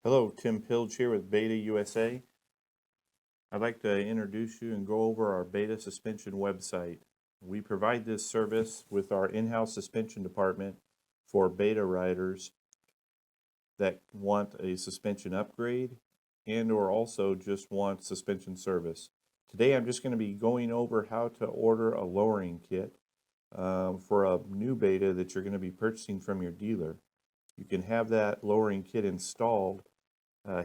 Hello, Tim Pilge here with Beta USA. I'd like to introduce you and go over our Beta suspension website. We provide this service with our in-house suspension department for Beta riders that want a suspension upgrade and or also just want suspension service. Today I'm just going to be going over how to order a lowering kit for a new Beta that you're going to be purchasing from your dealer. You can have that lowering kit installed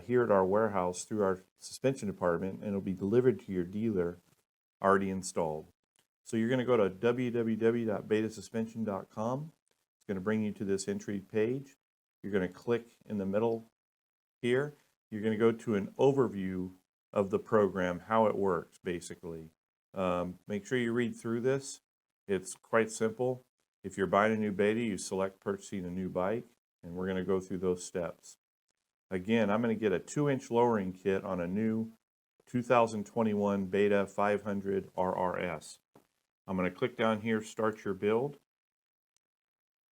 here at our warehouse through our suspension department, and it'll be delivered to your dealer already installed. So you're going to go to www.betasuspension.com. It's going to bring you to this entry page. You're going to click in the middle here. You're going to go to an overview of the program, how it works basically. Make sure you read through this. It's quite simple. If you're buying a new Beta, you select purchasing a new bike, and we're going to go through those steps. Again, I'm going to get a 2-inch lowering kit on a new 2021 Beta 500 RRS. I'm going to click down here, Start Your Build.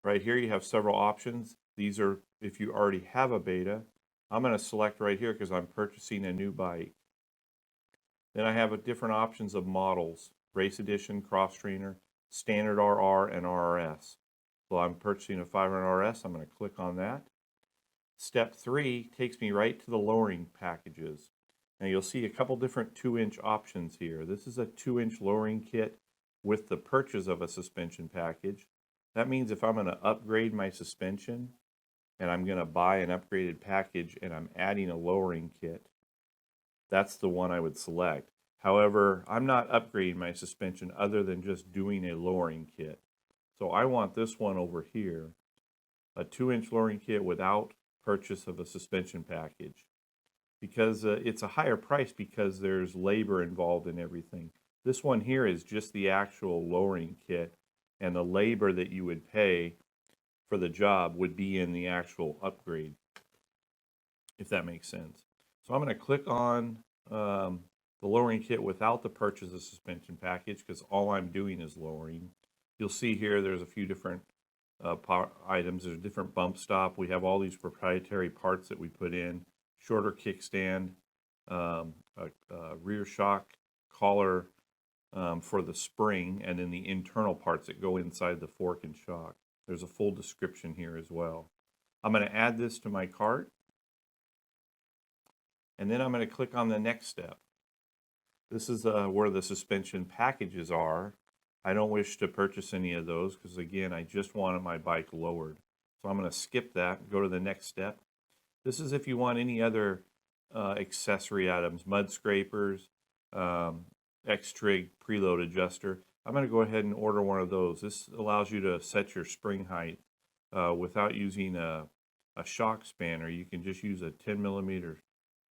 Right here you have several options. These are if you already have a Beta. I'm going to select right here because I'm purchasing a new bike. Then I have different options of models: Race Edition, Cross Trainer, Standard RR, and RRS. So I'm purchasing a 500 RRS. I'm going to click on that. Step 3 takes me right to the lowering packages. Now you'll see a couple different 2-inch options here. This is a 2-inch lowering kit with the purchase of a suspension package. That means if I'm going to upgrade my suspension and I'm going to buy an upgraded package and I'm adding a lowering kit, that's the one I would select. However, I'm not upgrading my suspension other than just doing a lowering kit. So I want this one over here, a 2-inch lowering kit without purchase of a suspension package, because it's a higher price because there's labor involved in everything. This one here is just the actual lowering kit, and the labor that you would pay for the job would be in the actual upgrade, if that makes sense. So I'm going to click on the lowering kit without the purchase of suspension package because all I'm doing is lowering. You'll see here there's a few different items. There's a different bump stop. We have all these proprietary parts that we put in: shorter kickstand, a rear shock collar for the spring, and then the internal parts that go inside the fork and shock. There's a full description here as well. I'm going to add this to my cart, and then I'm going to click on the next step. This is where the suspension packages are. I don't wish to purchase any of those because, again, I just wanted my bike lowered. So I'm going to skip that and go to the next step. This is if you want any other accessory items: mud scrapers, X-Trig preload adjuster. I'm going to go ahead and order one of those. This allows you to set your spring height without using a shock spanner. You can just use a 10mm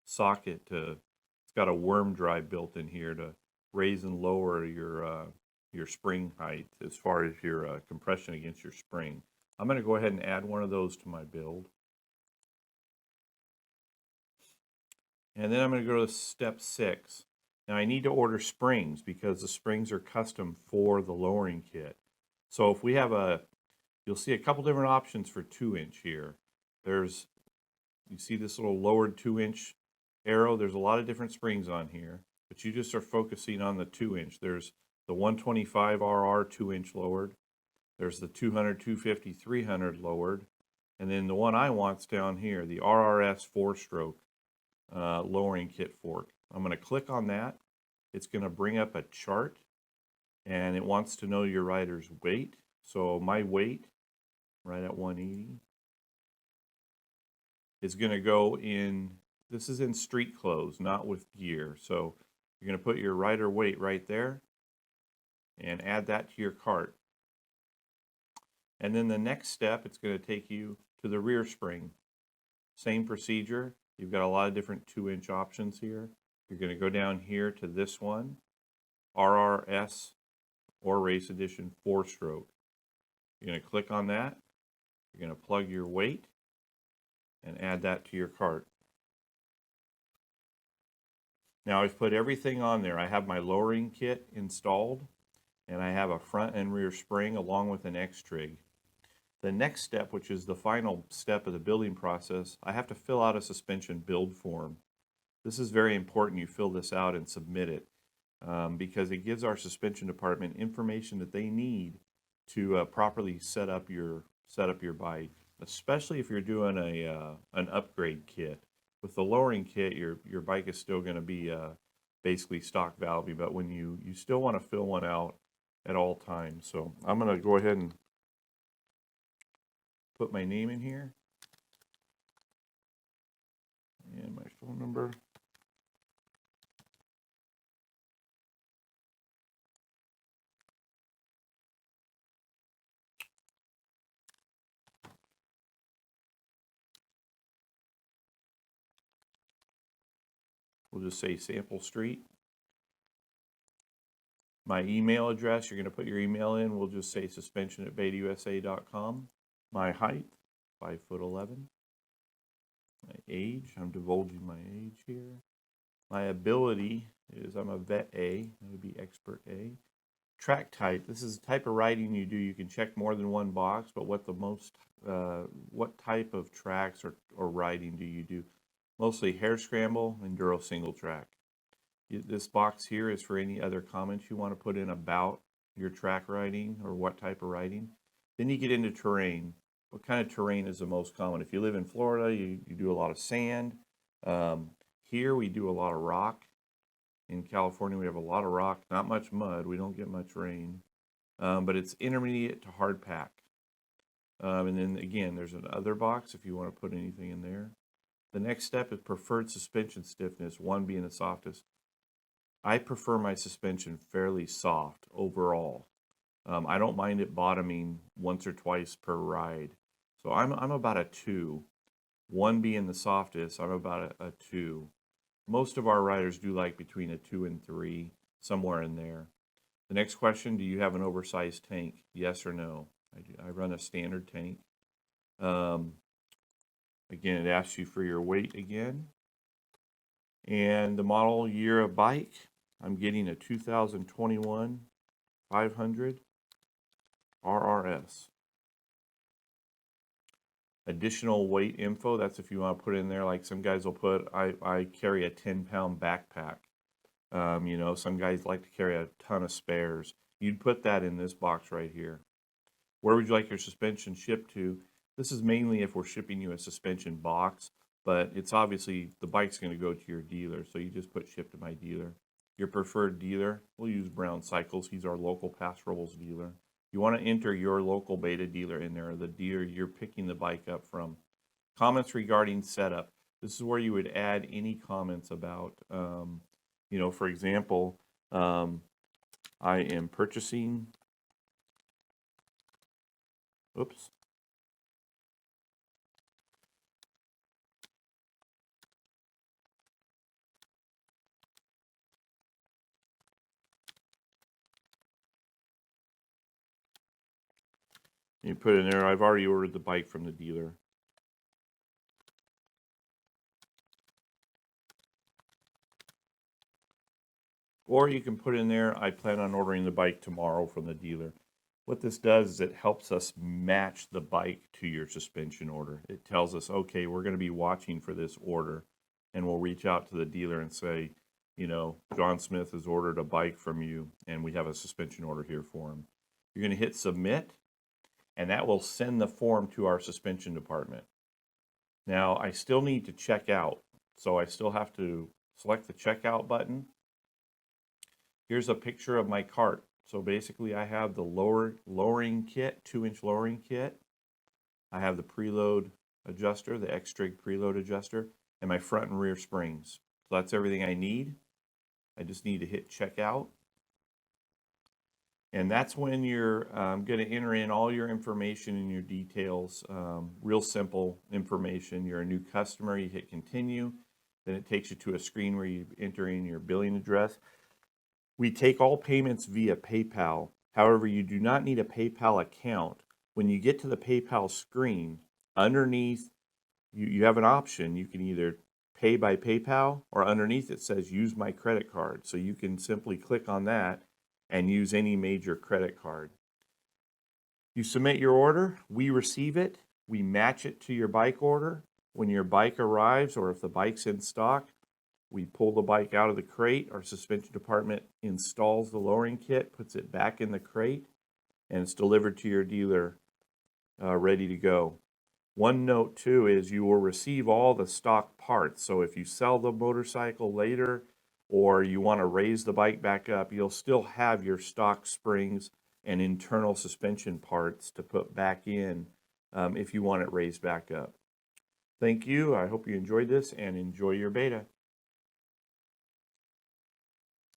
socket it's got a worm drive built in here to raise and lower your spring height as far as your compression against your spring. I'm going to go ahead and add one of those to my build. And then I'm going to go to step 6. Now I need to order springs because the springs are custom for the lowering kit. So if we have you'll see a couple different options for 2-inch here. You see this little lowered 2-inch arrow. There's a lot of different springs on here, but you just are focusing on the 2-inch. There's the 125 RR 2-inch lowered. There's the 200, 250, 300 lowered. And then the one I want's down here, the RRS 4-stroke lowering kit fork. I'm going to click on that. It's going to bring up a chart, and it wants to know your rider's weight. So my weight, right at 180, is going to go in, this is in street clothes, not with gear. So you're going to put your rider weight right there and add that to your cart. And then the next step, it's going to take you to the rear spring. Same procedure. You've got a lot of different 2-inch options here. You're going to go down here to this one, RRS or Race Edition 4-stroke. You're going to click on that. You're going to plug your weight and add that to your cart. Now I've put everything on there. I have my lowering kit installed, and I have a front and rear spring along with an X-Trig. The next step, which is the final step of the building process, I have to fill out a suspension build form. This is very important you fill this out and submit it because it gives our suspension department information that they need to properly set up your bike, especially if you're doing an upgrade kit. With the lowering kit, your bike is still going to be basically stock valvy, but when you still want to fill one out at all times. So I'm going to go ahead and put my name in here and my phone number. We'll just say Sample Street. My email address, you're going to put your email in. We'll just say suspension@betausa.com. My height, 5'11". My age, I'm divulging my age here. My ability is I'm a vet A, that would be expert A. Track type, this is the type of riding you do. You can check more than one box, but what type of tracks or riding do you do? Mostly hare scramble, enduro single track. This box here is for any other comments you want to put in about your track riding or what type of riding. Then you get into terrain. What kind of terrain is the most common? If you live in Florida, you do a lot of sand. Here we do a lot of rock. In California, we have a lot of rock, not much mud. We don't get much rain, but it's intermediate to hard pack. And then again, there's another box if you want to put anything in there. The next step is preferred suspension stiffness, 1 being the softest. I prefer my suspension fairly soft overall. I don't mind it bottoming once or twice per ride. So I'm about a 2. 1 being the softest, I'm about a 2. Most of our riders do like between a 2 and 3, somewhere in there. The next question, do you have an oversized tank? Yes or no? I run a standard tank. Again, it asks you for your weight again. And the model year of bike, I'm getting a 2021 500 RRS. Additional weight info, that's if you want to put in there, like some guys will put, I carry a 10-pound backpack. You know, some guys like to carry a ton of spares. You'd put that in this box right here. Where would you like your suspension shipped to? This is mainly if we're shipping you a suspension box, but it's obviously the bike's going to go to your dealer, so you just put ship to my dealer. Your preferred dealer, we'll use Brown Cycles. He's our local Pass Robles dealer. You want to enter your local Beta dealer in there, the dealer you're picking the bike up from. Comments regarding setup. This is where you would add any comments about, you know, for example, I am purchasing, oops. You put in there, I've already ordered the bike from the dealer. Or you can put in there, I plan on ordering the bike tomorrow from the dealer. What this does is it helps us match the bike to your suspension order. It tells us, okay, we're going to be watching for this order, and we'll reach out to the dealer and say, you know, John Smith has ordered a bike from you, and we have a suspension order here for him. You're going to hit submit, and that will send the form to our suspension department. Now, I still need to check out, so I still have to select the checkout button. Here's a picture of my cart. So basically I have the lowering kit, 2-inch lowering kit. I have the preload adjuster, the X-Trig preload adjuster, and my front and rear springs. So that's everything I need. I just need to hit checkout. And that's when you're going to enter in all your information and your details. Real simple information. You're a new customer, you hit continue. Then it takes you to a screen where you enter in your billing address. We take all payments via PayPal. However, you do not need a PayPal account. When you get to the PayPal screen, underneath, you have an option. You can either pay by PayPal, or underneath it says use my credit card. So you can simply click on that and use any major credit card. You submit your order, we receive it, we match it to your bike order. When your bike arrives, or if the bike's in stock, we pull the bike out of the crate. Our suspension department installs the lowering kit, puts it back in the crate, and it's delivered to your dealer ready to go. One note too is you will receive all the stock parts. So if you sell the motorcycle later or you want to raise the bike back up, you'll still have your stock springs and internal suspension parts to put back in if you want it raised back up. Thank you. I hope you enjoyed this and enjoy your beta.